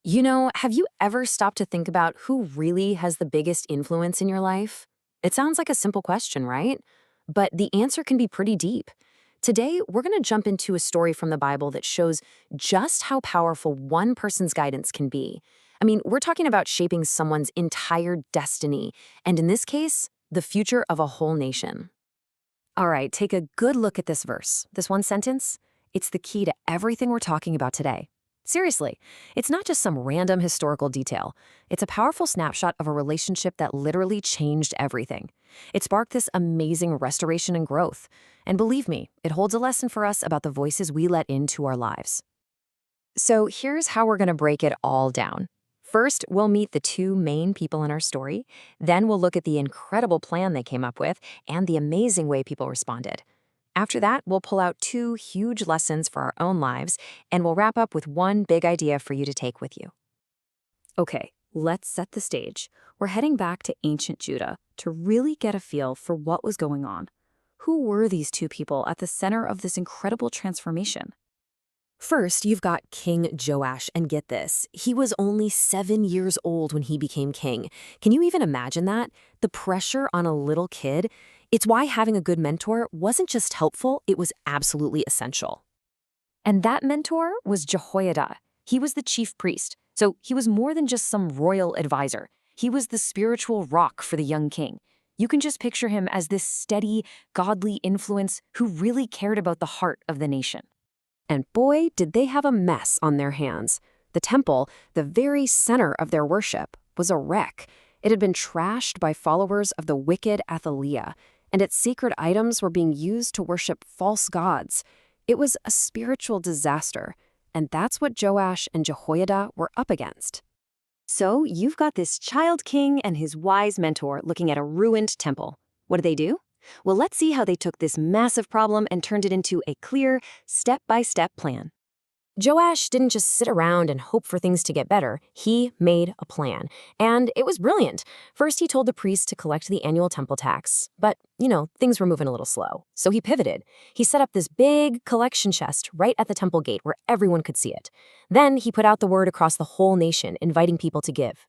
Have you ever stopped to think about who really has the biggest influence in your life? It sounds like a simple question, right? But the answer can be pretty deep. Today, we're going to jump into a story from the Bible that shows just how powerful one person's guidance can be. We're talking about shaping someone's entire destiny, and in this case, the future of a whole nation. All right, take a good look at this verse. This one sentence, it's the key to everything we're talking about today. Seriously, it's not just some random historical detail. It's a powerful snapshot of a relationship that literally changed everything. It sparked this amazing restoration and growth. And believe me, it holds a lesson for us about the voices we let into our lives. So here's how we're going to break it all down. First, we'll meet the two main people in our story. Then we'll look at the incredible plan they came up with and the amazing way people responded. After that, we'll pull out two huge lessons for our own lives, and we'll wrap up with one big idea for you to take with you. Okay, let's set the stage. We're heading back to ancient Judah to really get a feel for what was going on. Who were these two people at the center of this incredible transformation? First, you've got King Joash, and get this, he was only 7 years old when he became king. Can you even imagine that? The pressure on a little kid? It's why having a good mentor wasn't just helpful, it was absolutely essential. And that mentor was Jehoiada. He was the chief priest, so he was more than just some royal advisor. He was the spiritual rock for the young king. You can just picture him as this steady, godly influence who really cared about the heart of the nation. And boy, did they have a mess on their hands. The temple, the very center of their worship, was a wreck. It had been trashed by followers of the wicked Athaliah, and its sacred items were being used to worship false gods. It was a spiritual disaster, and that's what Joash and Jehoiada were up against. So you've got this child king and his wise mentor looking at a ruined temple. What do? Well, let's see how they took this massive problem and turned it into a clear, step-by-step plan. Joash didn't just sit around and hope for things to get better. He made a plan, and it was brilliant. First, he told the priests to collect the annual temple tax, but, things were moving a little slow. So he pivoted. He set up this big collection chest right at the temple gate where everyone could see it. Then he put out the word across the whole nation, inviting people to give.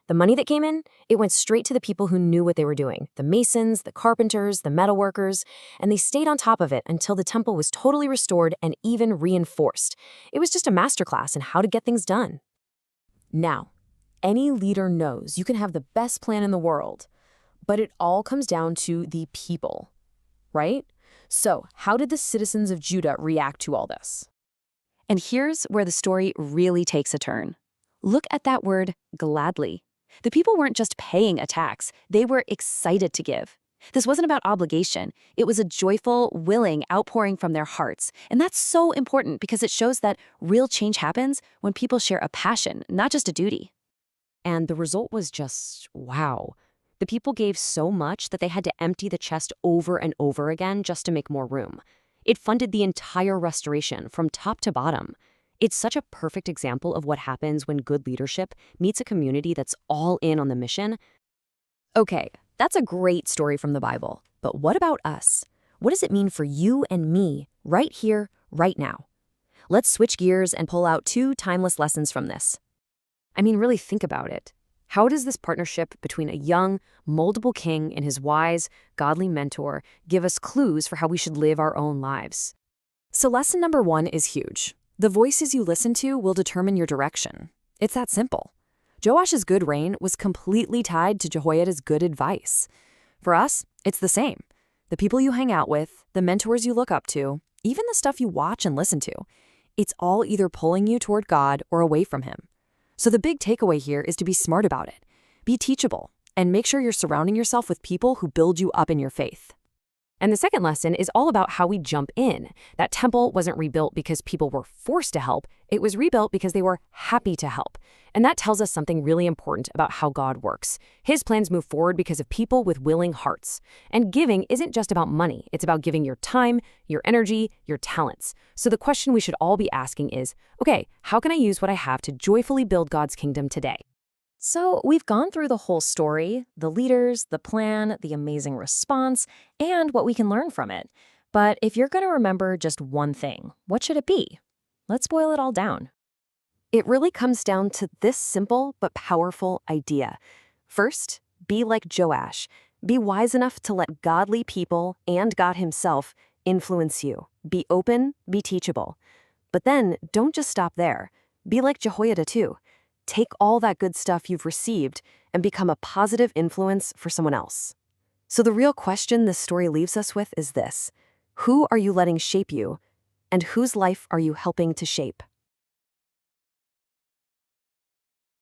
The money that came in, it went straight to the people who knew what they were doing, the masons, the carpenters, the metalworkers, and they stayed on top of it until the temple was totally restored and even reinforced. It was just a masterclass in how to get things done. Now, any leader knows you can have the best plan in the world, but it all comes down to the people, right? So, how did the citizens of Judah react to all this? And here's where the story really takes a turn. Look at that word, gladly. The people weren't just paying a tax, they were excited to give. This wasn't about obligation. It was a joyful, willing outpouring from their hearts. And that's so important because it shows that real change happens when people share a passion, not just a duty. And the result was just, wow. The people gave so much that they had to empty the chest over and over again just to make more room. It funded the entire restoration from top to bottom. It's such a perfect example of what happens when good leadership meets a community that's all in on the mission. Okay, that's a great story from the Bible, but what about us? What does it mean for you and me right here, right now? Let's switch gears and pull out two timeless lessons from this. Really think about it. How does this partnership between a young, moldable king and his wise, godly mentor give us clues for how we should live our own lives? So lesson number 1 is huge. The voices you listen to will determine your direction. It's that simple. Joash's good reign was completely tied to Jehoiada's good advice. For us, it's the same. The people you hang out with, the mentors you look up to, even the stuff you watch and listen to, it's all either pulling you toward God or away from Him. So the big takeaway here is to be smart about it. Be teachable, and make sure you're surrounding yourself with people who build you up in your faith. And the second lesson is all about how we jump in. That temple wasn't rebuilt because people were forced to help. It was rebuilt because they were happy to help. And that tells us something really important about how God works. His plans move forward because of people with willing hearts. And giving isn't just about money. It's about giving your time, your energy, your talents. So the question we should all be asking is, okay, how can I use what I have to joyfully build God's kingdom today? So we've gone through the whole story, the leaders, the plan, the amazing response, and what we can learn from it. But if you're going to remember just one thing, what should it be? Let's boil it all down. It really comes down to this simple but powerful idea. First, be like Joash. Be wise enough to let godly people and God Himself influence you. Be open, be teachable. But then, don't just stop there. Be like Jehoiada too. Take all that good stuff you've received and become a positive influence for someone else. So the real question this story leaves us with is this: who are you letting shape you, and whose life are you helping to shape?